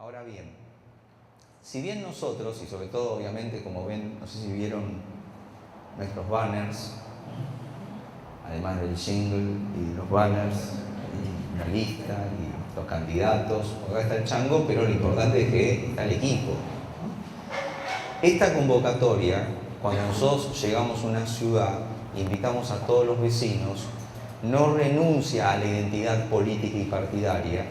Ahora bien, si bien nosotros, y sobre todo obviamente como ven, no sé si vieron nuestros banners, además del jingle y los banners, y una lista y los candidatos, acá está el chango, pero lo importante es que está el equipo. Esta convocatoria, cuando nosotros llegamos a una ciudad, invitamos a todos los vecinos, no renuncia a la identidad política y partidaria,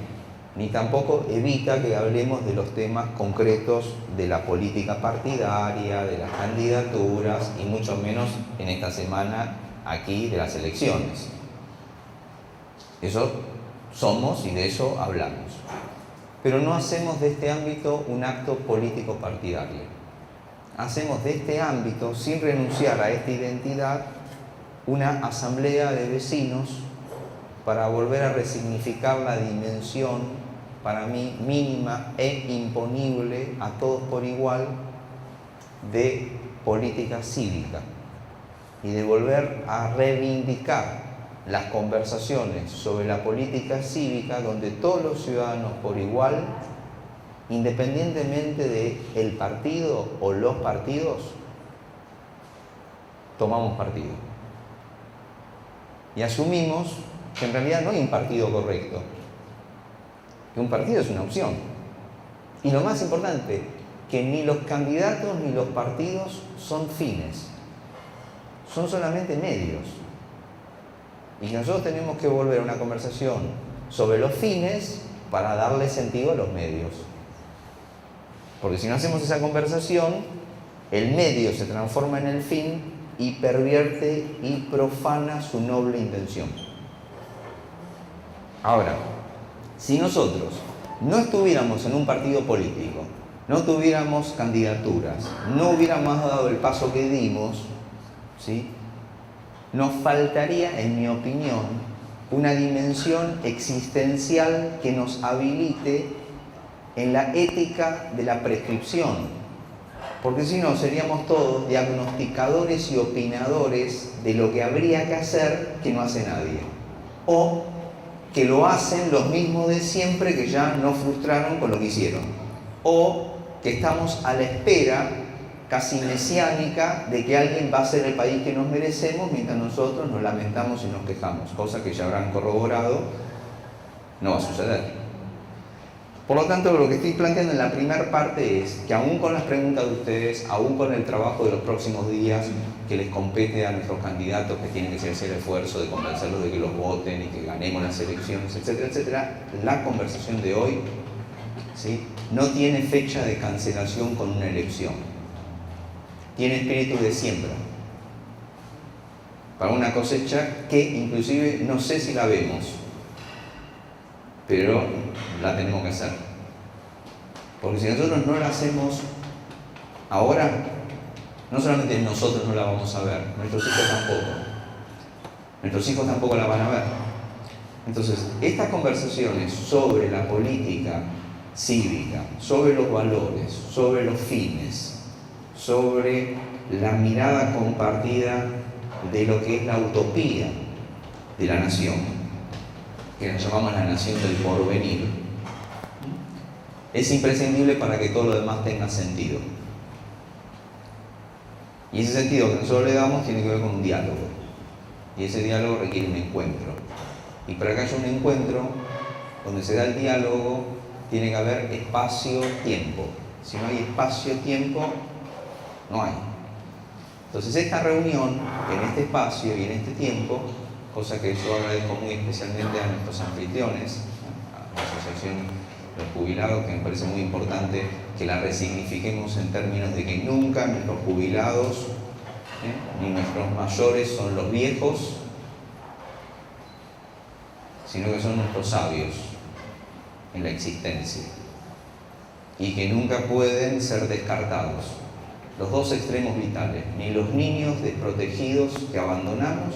ni tampoco evita que hablemos de los temas concretos de la política partidaria, de las candidaturas, y mucho menos en esta semana aquí de las elecciones. Eso somos y de eso hablamos. Pero no hacemos de este ámbito un acto político partidario. Hacemos de este ámbito, sin renunciar a esta identidad, una asamblea de vecinos para volver a resignificar la dimensión, para mí mínima e imponible a todos por igual, de política cívica, y de volver a reivindicar las conversaciones sobre la política cívica donde todos los ciudadanos por igual, independientemente del partido o los partidos, tomamos partido. Y asumimos que en realidad no hay un partido correcto, que un partido es una opción. Y lo más importante, que ni los candidatos ni los partidos son fines, son solamente medios. Y que nosotros tenemos que volver a una conversación sobre los fines para darle sentido a los medios. Porque si no hacemos esa conversación, el medio se transforma en el fin y pervierte y profana su noble intención. Ahora, si nosotros no estuviéramos en un partido político, no tuviéramos candidaturas, no hubiéramos dado el paso que dimos, ¿sí?, nos faltaría, en mi opinión, una dimensión existencial que nos habilite en la ética de la prescripción. Porque si no, seríamos todos diagnosticadores y opinadores de lo que habría que hacer que no hace nadie. O que lo hacen los mismos de siempre que ya nos frustraron con lo que hicieron. O que estamos a la espera, casi mesiánica, de que alguien va a ser el país que nos merecemos mientras nosotros nos lamentamos y nos quejamos. Cosa que ya habrán corroborado, no va a suceder. Por lo tanto, lo que estoy planteando en la primera parte es que aún con las preguntas de ustedes, aún con el trabajo de los próximos días que les compete a nuestros candidatos, que tienen que hacer el esfuerzo de convencerlos de que los voten y que ganemos las elecciones, etcétera, etcétera, la conversación de hoy, ¿sí?, no tiene fecha de cancelación con una elección. Tiene espíritu de siembra para una cosecha que inclusive no sé si la vemos, pero la tenemos que hacer. Porque si nosotros no la hacemos ahora, no solamente nosotros no la vamos a ver, nuestros hijos tampoco. Nuestros hijos tampoco la van a ver. Entonces, estas conversaciones sobre la política cívica, sobre los valores, sobre los fines, sobre la mirada compartida de lo que es la utopía de la nación, que nos llamamos la nación del porvenir, es imprescindible para que todo lo demás tenga sentido. Y ese sentido que nosotros le damos tiene que ver con un diálogo. Y ese diálogo requiere un encuentro. Y para que haya un encuentro, donde se da el diálogo, tiene que haber espacio-tiempo. Si no hay espacio-tiempo, no hay. Entonces esta reunión, en este espacio y en este tiempo, cosa que yo agradezco muy especialmente a nuestros anfitriones, a la Asociación de los Jubilados, que me parece muy importante que la resignifiquemos en términos de que nunca nuestros jubilados ni nuestros mayores son los viejos, sino que son nuestros sabios en la existencia y que nunca pueden ser descartados. Los dos extremos vitales, ni los niños desprotegidos que abandonamos,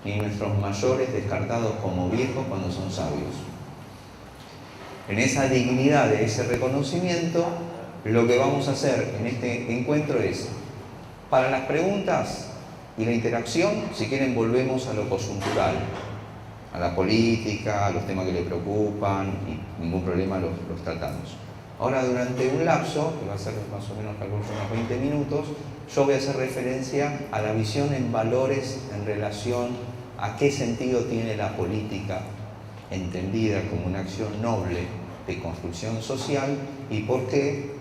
ni nuestros mayores descartados como viejos cuando son sabios. En esa dignidad de ese reconocimiento, lo que vamos a hacer en este encuentro es, para las preguntas y la interacción, si quieren volvemos a lo coyuntural, a la política, a los temas que le preocupan, y ningún problema los tratamos. Ahora, durante un lapso, que va a ser más o menos calculo unos 20 minutos, yo voy a hacer referencia a la visión en valores en relación a qué sentido tiene la política entendida como una acción noble de construcción social y por qué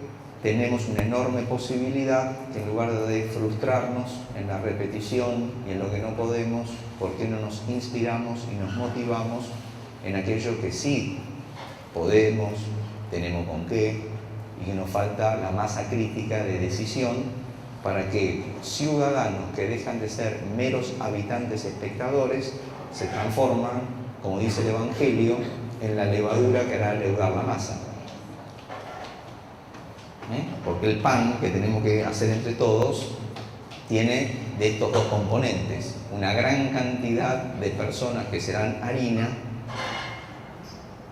tenemos una enorme posibilidad que en lugar de frustrarnos en la repetición y en lo que no podemos, ¿por qué no nos inspiramos y nos motivamos en aquello que sí podemos, tenemos con qué, y que nos falta la masa crítica de decisión para que ciudadanos que dejan de ser meros habitantes espectadores se transforman, como dice el Evangelio, en la levadura que hará leudar la masa? Porque el pan que tenemos que hacer entre todos tiene de estos dos componentes: una gran cantidad de personas que serán harina,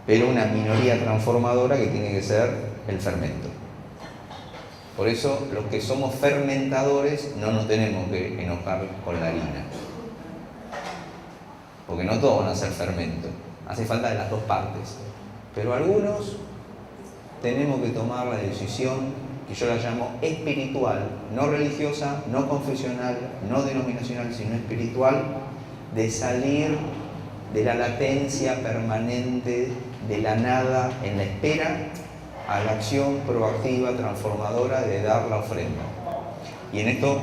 pero una minoría transformadora que tiene que ser el fermento. Por eso los que somos fermentadores no nos tenemos que enojar con la harina, porque no todos van a ser fermento, hace falta de las dos partes, pero algunos tenemos que tomar la decisión, que yo la llamo espiritual, no religiosa, no confesional, no denominacional, sino espiritual, de salir de la latencia permanente de la nada en la espera a la acción proactiva, transformadora de dar la ofrenda. Y en esto,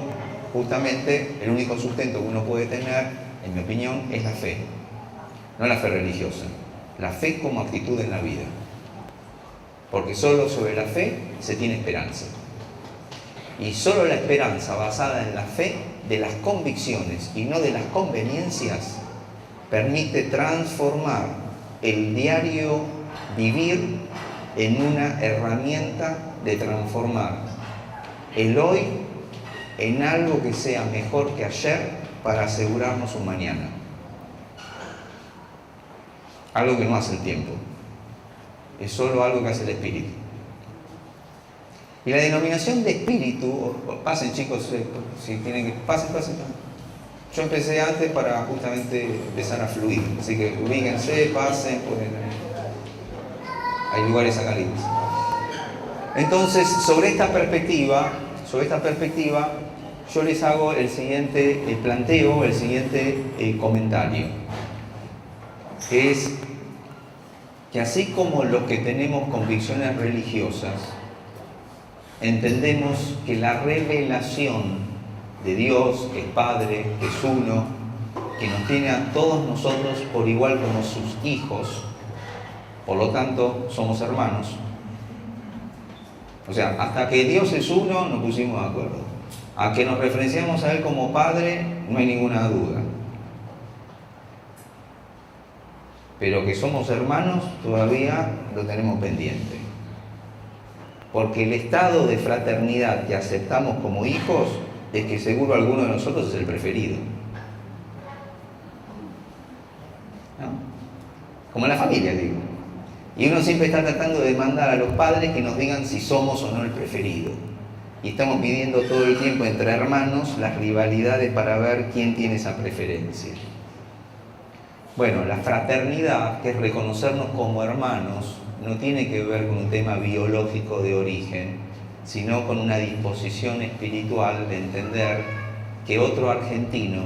justamente, el único sustento que uno puede tener, en mi opinión, es la fe. No la fe religiosa, la fe como actitud en la vida. Porque solo sobre la fe se tiene esperanza. Y solo la esperanza basada en la fe de las convicciones y no de las conveniencias permite transformar el diario vivir en una herramienta de transformar el hoy en algo que sea mejor que ayer para asegurarnos un mañana. Algo que no hace el tiempo. Es solo algo que hace el espíritu. Y la denominación de espíritu, pasen chicos, si tienen que, pasen. Yo empecé antes para justamente empezar a fluir, así que ubíquense, pasen, hay lugares acá libres. Entonces, sobre esta perspectiva, yo les hago el siguiente planteo, el siguiente comentario, que es que así como los que tenemos convicciones religiosas, entendemos que la revelación de Dios, que es Padre, que es uno, que nos tiene a todos nosotros por igual como sus hijos, por lo tanto somos hermanos. O sea, hasta que Dios es uno nos pusimos de acuerdo. A que nos referenciamos a Él como Padre no hay ninguna duda. Pero que somos hermanos todavía lo tenemos pendiente. Porque el estado de fraternidad que aceptamos como hijos es que seguro alguno de nosotros es el preferido. ¿No? Como en la familia, digo. Y uno siempre está tratando de mandar a los padres que nos digan si somos o no el preferido. Y estamos midiendo todo el tiempo entre hermanos las rivalidades para ver quién tiene esa preferencia. Bueno, la fraternidad, que es reconocernos como hermanos, no tiene que ver con un tema biológico de origen, sino con una disposición espiritual de entender que otro argentino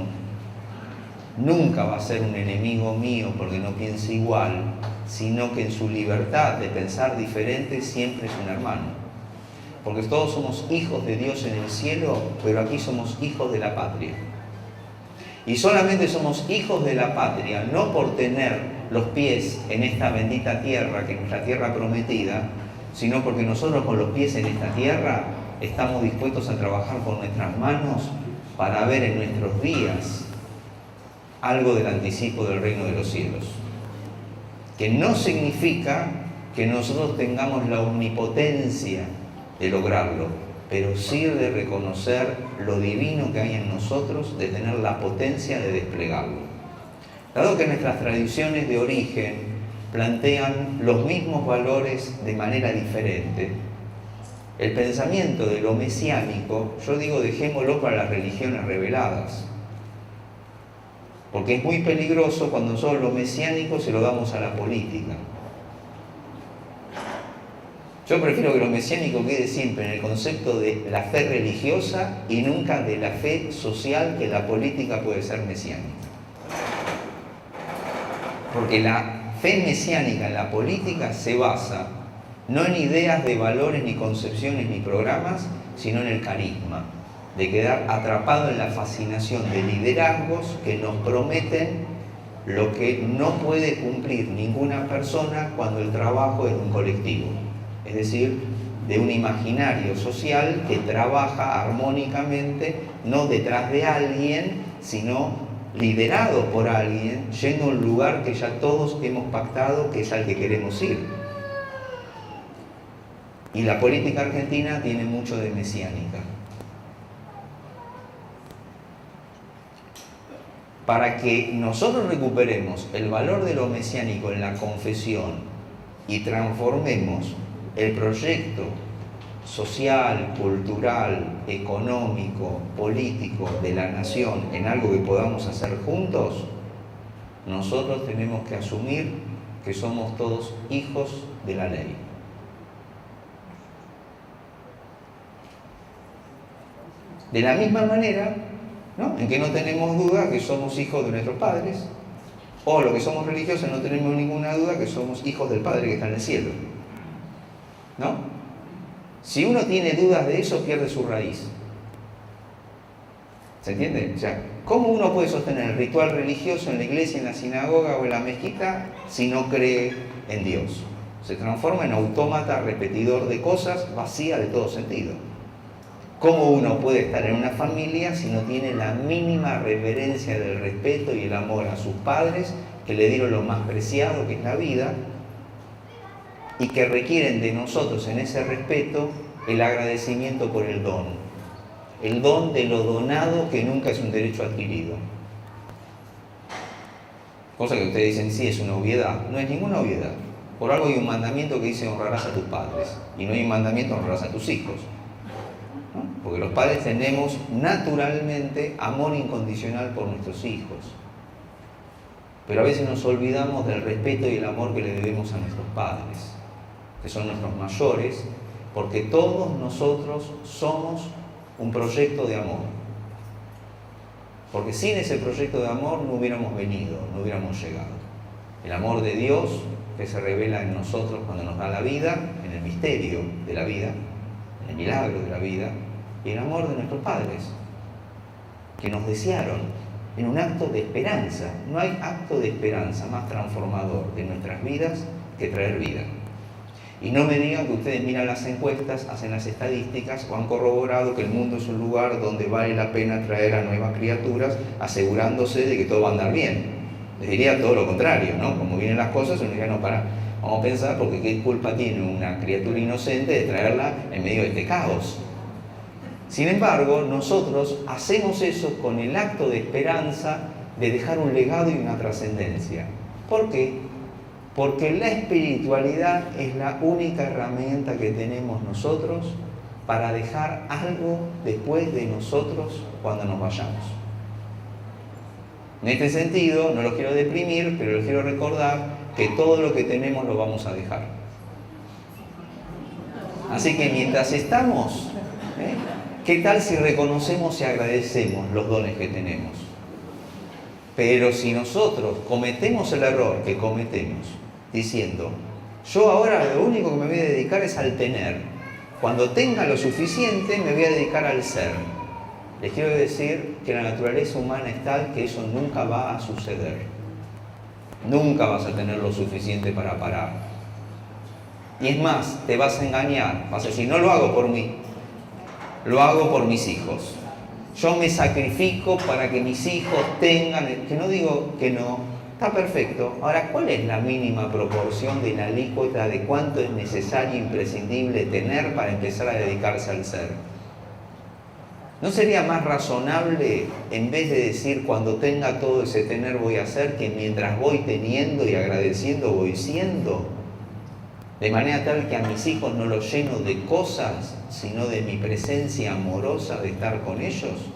nunca va a ser un enemigo mío porque no piensa igual, sino que en su libertad de pensar diferente siempre es un hermano. Porque todos somos hijos de Dios en el cielo, pero aquí somos hijos de la patria. Y solamente somos hijos de la patria, no por tener los pies en esta bendita tierra, que es nuestra tierra prometida, sino porque nosotros con los pies en esta tierra estamos dispuestos a trabajar con nuestras manos para ver en nuestros días algo del anticipo del reino de los cielos. Que no significa que nosotros tengamos la omnipotencia de lograrlo, pero sí de reconocer lo divino que hay en nosotros, de tener la potencia de desplegarlo. Dado que nuestras tradiciones de origen plantean los mismos valores de manera diferente, el pensamiento de lo mesiánico, yo digo, dejémoslo para las religiones reveladas, porque es muy peligroso cuando nosotros lo mesiánico se lo damos a la política. Yo prefiero que lo mesiánico quede siempre en el concepto de la fe religiosa y nunca de la fe social, que la política puede ser mesiánica. Porque la fe mesiánica en la política se basa no en ideas de valores, ni concepciones, ni programas, sino en el carisma, de quedar atrapado en la fascinación de liderazgos que nos prometen lo que no puede cumplir ninguna persona cuando el trabajo es de un colectivo. Es decir, de un imaginario social que trabaja armónicamente, no detrás de alguien, sino liderado por alguien, yendo a un lugar que ya todos hemos pactado que es al que queremos ir. Y la política argentina tiene mucho de mesiánica. Para que nosotros recuperemos el valor de lo mesiánico en la confesión y transformemos el proyecto social, cultural, económico, político de la nación en algo que podamos hacer juntos, nosotros tenemos que asumir que somos todos hijos de la ley. De la misma manera, ¿no?, en que no tenemos duda que somos hijos de nuestros padres, o los que somos religiosos no tenemos ninguna duda que somos hijos del Padre que está en el cielo, ¿no? Si uno tiene dudas de eso, pierde su raíz. ¿Se entiende? O sea, ¿cómo uno puede sostener el ritual religioso en la iglesia, en la sinagoga o en la mezquita si no cree en Dios? Se transforma en autómata repetidor de cosas, vacía de todo sentido. ¿Cómo uno puede estar en una familia si no tiene la mínima reverencia del respeto y el amor a sus padres, que le dieron lo más preciado, que es la vida, y que requieren de nosotros en ese respeto el agradecimiento por el don de lo donado, que nunca es un derecho adquirido? Cosa que ustedes dicen, sí, es una obviedad. No es ninguna obviedad. Por algo hay un mandamiento que dice honrarás a tus padres, y no hay un mandamiento honrarás a tus hijos. Porque los padres tenemos naturalmente amor incondicional por nuestros hijos. Pero a veces nos olvidamos del respeto y el amor que le debemos a nuestros padres, que son nuestros mayores, porque todos nosotros somos un proyecto de amor. Porque sin ese proyecto de amor no hubiéramos venido, no hubiéramos llegado. El amor de Dios que se revela en nosotros cuando nos da la vida, en el misterio de la vida, en el milagro de la vida, y el amor de nuestros padres, que nos desearon en un acto de esperanza. No hay acto de esperanza más transformador de nuestras vidas que traer vida. Y no me digan que ustedes miran las encuestas, hacen las estadísticas o han corroborado que el mundo es un lugar donde vale la pena traer a nuevas criaturas, asegurándose de que todo va a andar bien. Les diría todo lo contrario, ¿no? Como vienen las cosas, uno diría, no, vamos a pensar, porque qué culpa tiene una criatura inocente de traerla en medio de este caos. Sin embargo, nosotros hacemos eso con el acto de esperanza de dejar un legado y una trascendencia. ¿Por qué? Porque la espiritualidad es la única herramienta que tenemos nosotros para dejar algo después de nosotros cuando nos vayamos. En este sentido, no los quiero deprimir, pero les quiero recordar que todo lo que tenemos lo vamos a dejar. Así que mientras estamos, ¿qué tal si reconocemos y agradecemos los dones que tenemos? Pero si nosotros cometemos el error que cometemos, diciendo, yo ahora lo único que me voy a dedicar es al tener, cuando tenga lo suficiente me voy a dedicar al ser. Les quiero decir que la naturaleza humana es tal que eso nunca va a suceder. Nunca vas a tener lo suficiente para parar. Y es más, te vas a engañar, vas a decir, no lo hago por mí, lo hago por mis hijos. Yo me sacrifico para que mis hijos tengan, que no digo que no, está perfecto. Ahora, ¿cuál es la mínima proporción de la alícuota de cuánto es necesario e imprescindible tener para empezar a dedicarse al ser? ¿No sería más razonable, en vez de decir cuando tenga todo ese tener voy a hacer, que mientras voy teniendo y agradeciendo voy siendo? De manera tal que a mis hijos no los lleno de cosas, sino de mi presencia amorosa de estar con ellos.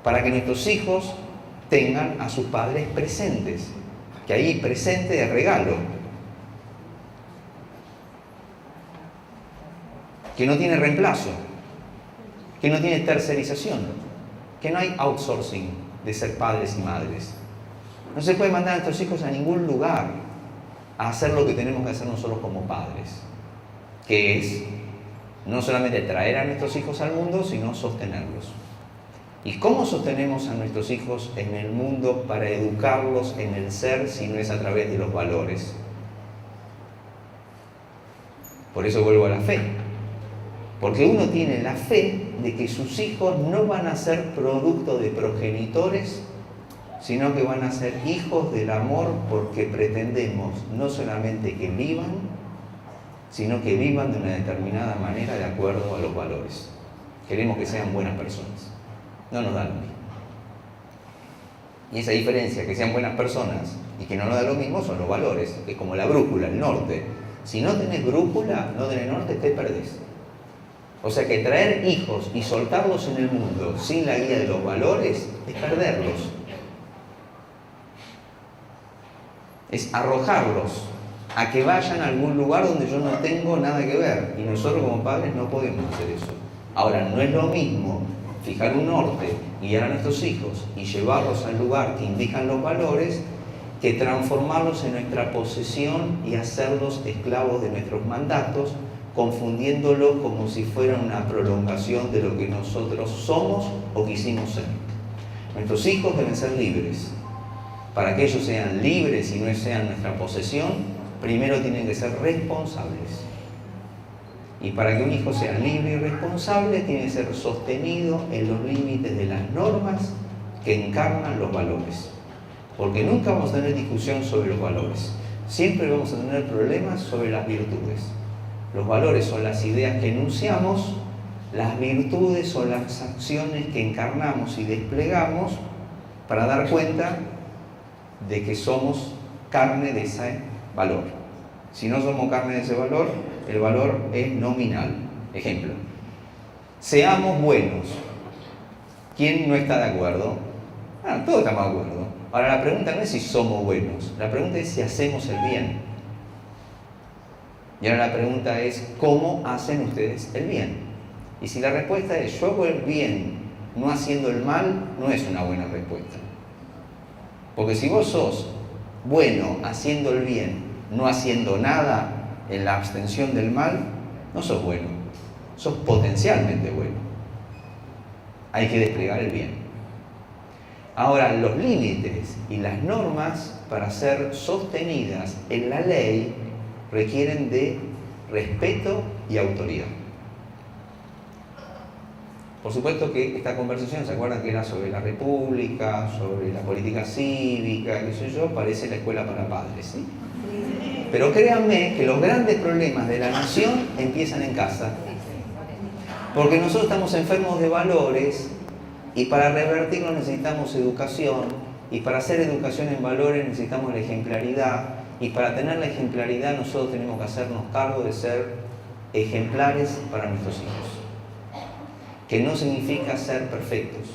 Para que nuestros hijos tengan a sus padres presentes, que ahí presente es regalo. que no tiene reemplazo, que no tiene tercerización, que no hay outsourcing de ser padres y madres. No se puede mandar a nuestros hijos a ningún lugar a hacer lo que tenemos que hacer nosotros como padres, que es no solamente traer a nuestros hijos al mundo, sino sostenerlos. ¿Y cómo sostenemos a nuestros hijos en el mundo para educarlos en el ser si no es a través de los valores? Por eso vuelvo a la fe. Porque uno tiene la fe de que sus hijos no van a ser producto de progenitores, sino que van a ser hijos del amor, porque pretendemos no solamente que vivan, sino que vivan de una determinada manera de acuerdo a los valores. Queremos que sean buenas personas. No nos da lo mismo. Y esa diferencia, que sean buenas personas y que no nos da lo mismo, son los valores, que es como la brújula, el norte. Si no tenés brújula, no tenés norte, te perdés. O sea que traer hijos y soltarlos en el mundo sin la guía de los valores es perderlos. Es arrojarlos a que vayan a algún lugar donde yo no tengo nada que ver. Y nosotros como padres no podemos hacer eso. Ahora, no es lo mismo fijar un norte, guiar a nuestros hijos y llevarlos al lugar que indican los valores, que transformarlos en nuestra posesión y hacerlos esclavos de nuestros mandatos, confundiéndolos como si fueran una prolongación de lo que nosotros somos o quisimos ser. Nuestros hijos deben ser libres. Para que ellos sean libres y no sean nuestra posesión, primero tienen que ser responsables. Y para que un hijo sea libre y responsable, tiene que ser sostenido en los límites de las normas que encarnan los valores. Porque nunca vamos a tener discusión sobre los valores. Siempre vamos a tener problemas sobre las virtudes. Los valores son las ideas que enunciamos, las virtudes son las acciones que encarnamos y desplegamos para dar cuenta de que somos carne de ese valor. Si no somos carne de ese valor, el valor es nominal. Ejemplo, seamos buenos. ¿Quién no está de acuerdo? Todos estamos de acuerdo. Ahora la pregunta no es si somos buenos, la pregunta es si hacemos el bien. Y ahora la pregunta es, ¿cómo hacen ustedes el bien? Y si la respuesta es, yo hago el bien no haciendo el mal, no es una buena respuesta. Porque si vos sos bueno haciendo el bien, no haciendo nada en la abstención del mal, no sos bueno, sos potencialmente bueno. Hay que desplegar el bien. Ahora, los límites y las normas para ser sostenidas en la ley requieren de respeto y autoridad. Por supuesto que esta conversación, ¿se acuerdan que era sobre la república, sobre la política cívica, qué sé yo? Parece la escuela para padres, ¿sí? Pero créanme que los grandes problemas de la nación empiezan en casa. Porque nosotros estamos enfermos de valores y para revertirlo necesitamos educación, y para hacer educación en valores necesitamos la ejemplaridad, y para tener la ejemplaridad nosotros tenemos que hacernos cargo de ser ejemplares para nuestros hijos. Que no significa ser perfectos,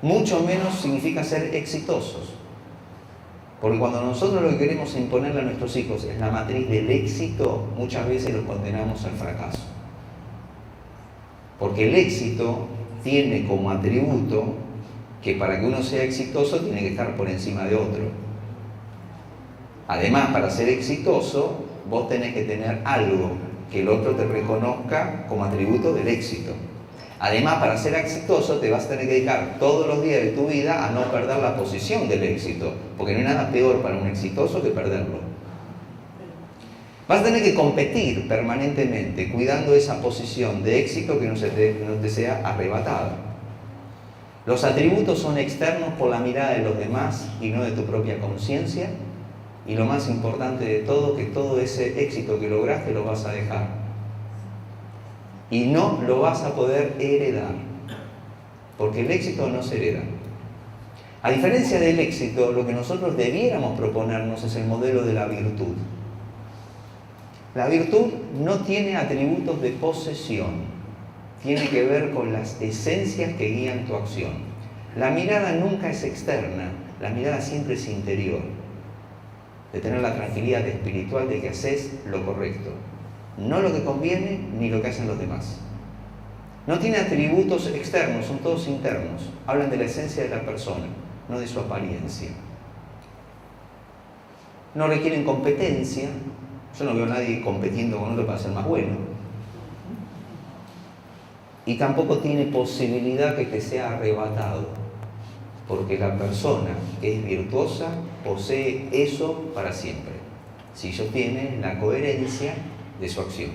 mucho menos significa ser exitosos. Porque cuando nosotros lo que queremos imponerle a nuestros hijos es la matriz del éxito, muchas veces los condenamos al fracaso. Porque el éxito tiene como atributo que para que uno sea exitoso tiene que estar por encima de otro. Además, para ser exitoso, vos tenés que tener algo que el otro te reconozca como atributo del éxito. Además, para ser exitoso te vas a tener que dedicar todos los días de tu vida a no perder la posición del éxito, porque no hay nada peor para un exitoso que perderlo. Vas a tener que competir permanentemente, cuidando esa posición de éxito que no te sea arrebatada. Los atributos son externos por la mirada de los demás y no de tu propia conciencia. Y lo más importante de todo, que todo ese éxito que lograste lo vas a dejar. Y no lo vas a poder heredar, porque el éxito no se hereda. A diferencia del éxito, lo que nosotros debiéramos proponernos es el modelo de la virtud. La virtud no tiene atributos de posesión, tiene que ver con las esencias que guían tu acción. La mirada nunca es externa, la mirada siempre es interior, de tener la tranquilidad espiritual de que haces lo correcto. no lo que conviene ni lo que hacen los demás. No tiene atributos externos, son todos internos. Hablan de la esencia de la persona, no de su apariencia. No requieren competencia. Yo no veo a nadie compitiendo con otro para ser más bueno. Y tampoco tiene posibilidad que te sea arrebatado, porque la persona que es virtuosa posee eso para siempre, si sostiene la coherencia de su acción,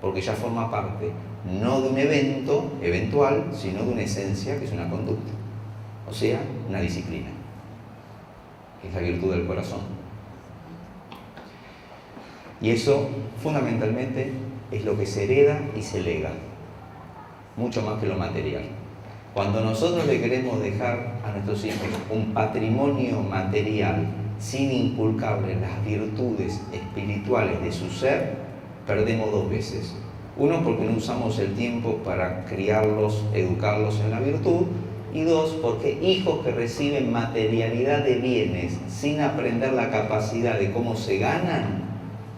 porque ya forma parte no de un evento eventual, sino de una esencia que es una conducta, o sea, una disciplina, que es la virtud del corazón. Y eso fundamentalmente es lo que se hereda y se lega, mucho más que lo material. Cuando nosotros le queremos dejar a nuestros hijos un patrimonio material sin inculcarle las virtudes espirituales de su ser, perdemos dos veces. Uno, porque no usamos el tiempo para criarlos, educarlos en la virtud, y dos, porque hijos que reciben materialidad de bienes sin aprender la capacidad de cómo se ganan,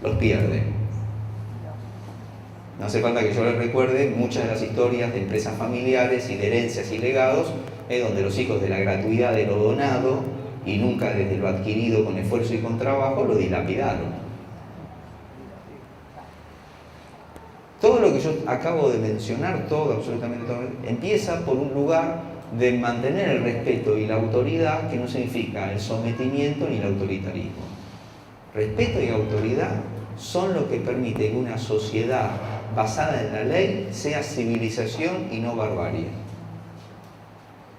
los pierden. No hace falta que yo les recuerde muchas de las historias de empresas familiares y de herencias y legados, donde los hijos de la gratuidad de lo donado y nunca desde lo adquirido con esfuerzo y con trabajo lo dilapidaron. Todo lo que yo acabo de mencionar, todo, absolutamente todo, empieza por un lugar de mantener el respeto y la autoridad, que no significa el sometimiento ni el autoritarismo. Respeto y autoridad son lo que permite que una sociedad basada en la ley sea civilización y no barbarie.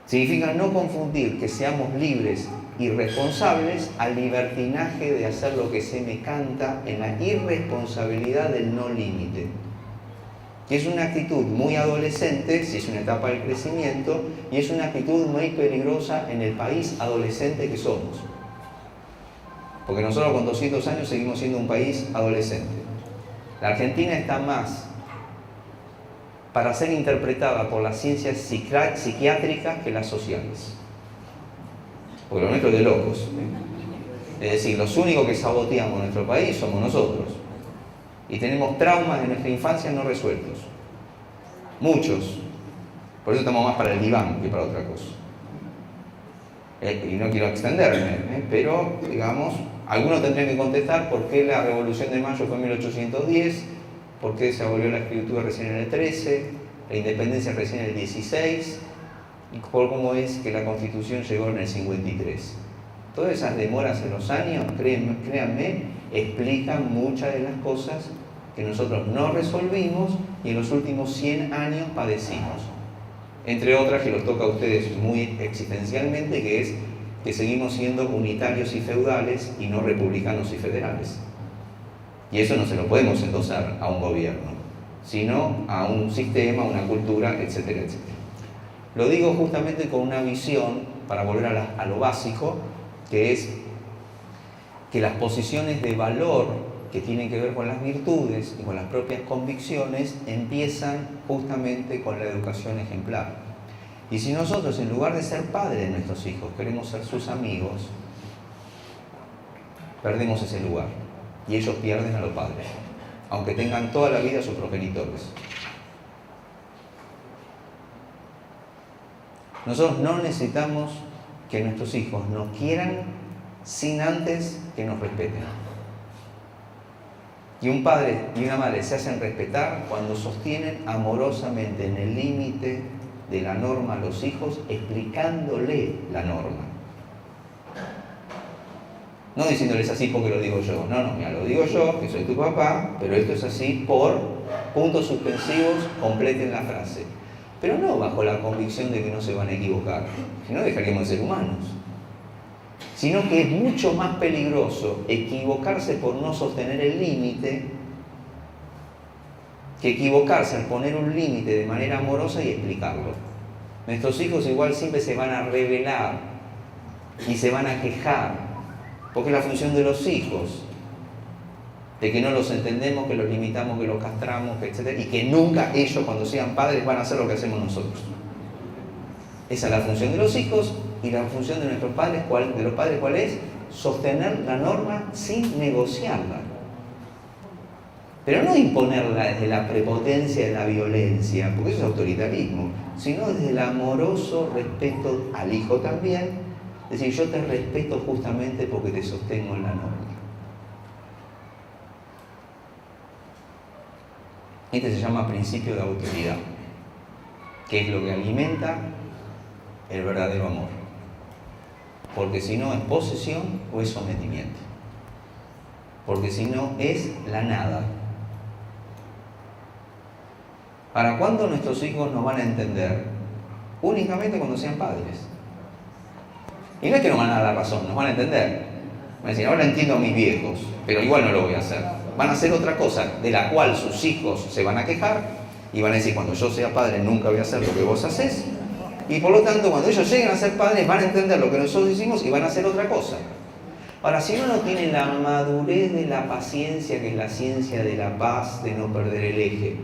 Significa no confundir que seamos libres y responsables al libertinaje de hacer lo que se me canta en la irresponsabilidad del no límite, que es una actitud muy adolescente, si es una etapa del crecimiento, y es una actitud muy peligrosa en el país adolescente que somos. Porque nosotros con 200 años seguimos siendo un país adolescente. La Argentina está más para ser interpretada por las ciencias psiquiátricas que las sociales. Porque lo nuestro es de locos. Es decir, los únicos que saboteamos nuestro país somos nosotros. Y tenemos traumas de nuestra infancia no resueltos. Muchos. Por eso estamos más para el diván que para otra cosa. Y no quiero extenderme, pero, digamos, algunos tendrían que contestar por qué la Revolución de Mayo fue en 1810, por qué se abolió la escritura recién en el 13, la independencia recién en el 16, y por cómo es que la Constitución llegó en el 53. Todas esas demoras en los años, créanme, explican muchas de las cosas que nosotros no resolvimos y en los últimos 100 años padecimos. Entre otras que los toca a ustedes muy existencialmente, que es que seguimos siendo unitarios y feudales y no republicanos y federales. Y eso no se lo podemos endosar a un gobierno, sino a un sistema, una cultura, etcétera, etcétera. Lo digo justamente con una visión, para volver a lo básico, que es que las posiciones de valor que tienen que ver con las virtudes y con las propias convicciones empiezan justamente con la educación ejemplar. Y si nosotros, en lugar de ser padres de nuestros hijos, queremos ser sus amigos, perdemos ese lugar y ellos pierden a los padres, aunque tengan toda la vida sus progenitores. Nosotros no necesitamos que nuestros hijos nos quieran sin antes que nos respeten. Y un padre y una madre se hacen respetar cuando sostienen amorosamente en el límite de la norma a los hijos, explicándole la norma. No diciéndoles así porque lo digo yo. No, mira, lo digo yo, que soy tu papá, pero esto es así por puntos suspensivos, completen la frase. Pero no bajo la convicción de que no se van a equivocar, si no dejaríamos de ser humanos. Sino que es mucho más peligroso equivocarse por no sostener el límite que equivocarse al poner un límite de manera amorosa y explicarlo. Nuestros hijos igual siempre se van a rebelar y se van a quejar, porque es la función de los hijos, de que no los entendemos, que los limitamos, que los castramos, etc. Y que nunca ellos, cuando sean padres, van a hacer lo que hacemos nosotros. Esa es la función de los hijos. Y la función de nuestros padres, ¿cuál es? Sostener la norma sin negociarla. Pero no imponerla desde la prepotencia de la violencia, porque eso es autoritarismo, sino desde el amoroso respeto al hijo también. Es decir, yo te respeto justamente porque te sostengo en la norma. Este se llama principio de autoridad, que es lo que alimenta el verdadero amor. Porque si no es posesión o es sometimiento. Porque si no es la nada. ¿Para cuándo nuestros hijos nos van a entender? Únicamente cuando sean padres. Y no es que nos van a dar la razón, nos van a entender. Van a decir, ahora entiendo a mis viejos, pero igual no lo voy a hacer. Van a hacer otra cosa, de la cual sus hijos se van a quejar y van a decir, cuando yo sea padre nunca voy a hacer lo que vos haces. Y por lo tanto, cuando ellos lleguen a ser padres, van a entender lo que nosotros hicimos y van a hacer otra cosa. Ahora, si uno no tiene la madurez de la paciencia, que es la ciencia de la paz, de no perder el eje,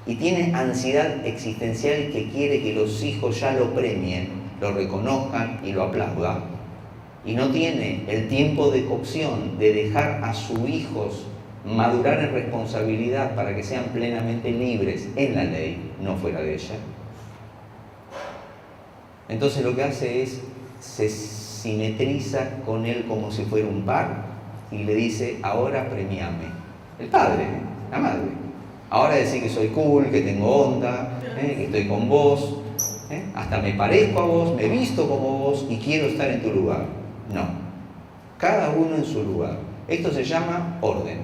y tiene ansiedad existencial que quiere que los hijos ya lo premien, lo reconozcan y lo aplaudan, y no tiene el tiempo de cocción de dejar a sus hijos madurar en responsabilidad para que sean plenamente libres en la ley, no fuera de ella, entonces lo que hace es, se simetriza con él como si fuera un par y le dice, ahora premiame. El padre, la madre. Ahora decir que soy cool, que tengo onda, que estoy con vos, hasta me parezco a vos, me visto como vos y quiero estar en tu lugar. No. Cada uno en su lugar. Esto se llama orden.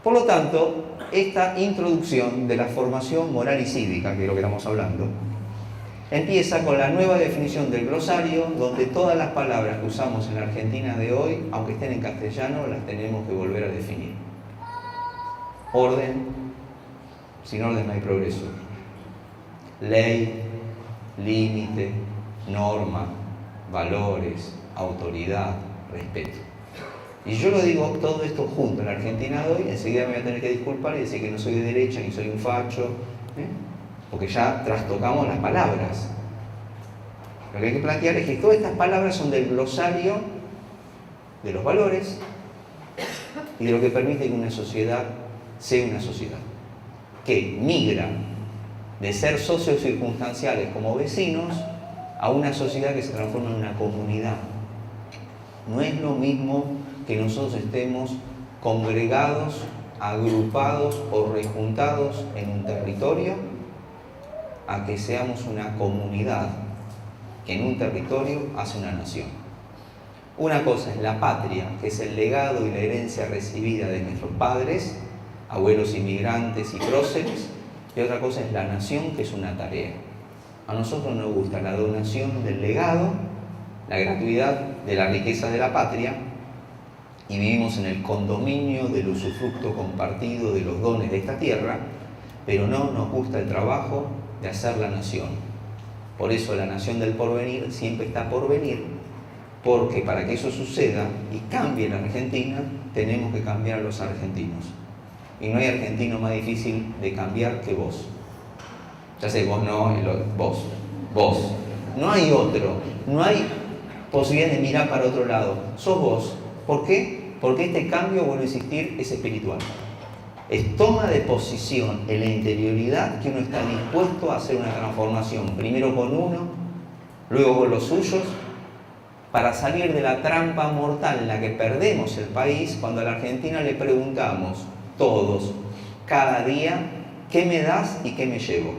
Por lo tanto, esta introducción de la formación moral y cívica, que es lo que estamos hablando, empieza con la nueva definición del glosario, donde todas las palabras que usamos en la Argentina de hoy, aunque estén en castellano, las tenemos que volver a definir. Orden, sin orden no hay progreso. Ley, límite, norma, valores, autoridad, respeto. Y yo lo digo todo esto junto en la Argentina de hoy, enseguida me voy a tener que disculpar y decir que no soy de derecha ni soy un facho, porque ya trastocamos las palabras. Lo que hay que plantear es que todas estas palabras son del glosario de los valores y de lo que permite que una sociedad sea una sociedad que migra de ser socios circunstanciales como vecinos a una sociedad que se transforma en una comunidad. No es lo mismo que nosotros estemos congregados, agrupados o rejuntados en un territorio a que seamos una comunidad que en un territorio hace una nación. Una cosa es la patria, que es el legado y la herencia recibida de nuestros padres, abuelos inmigrantes y próceres, y otra cosa es la nación, que es una tarea. A nosotros nos gusta la donación del legado, la gratuidad de la riqueza de la patria, y vivimos en el condominio del usufructo compartido de los dones de esta tierra, pero no nos gusta el trabajo de hacer la nación. Por eso la nación del porvenir siempre está por venir, porque para que eso suceda y cambie la Argentina, tenemos que cambiar a los argentinos. Y no hay argentino más difícil de cambiar que vos. Ya sé, vos no, vos. No hay otro, no hay posibilidad de mirar para otro lado. Sos vos. ¿Por qué? Porque este cambio, vuelvo a insistir, es espiritual. Es toma de posición en la interioridad que uno está dispuesto a hacer una transformación, primero con uno, luego con los suyos, para salir de la trampa mortal en la que perdemos el país cuando a la Argentina le preguntamos todos, cada día, ¿qué me das y qué me llevo?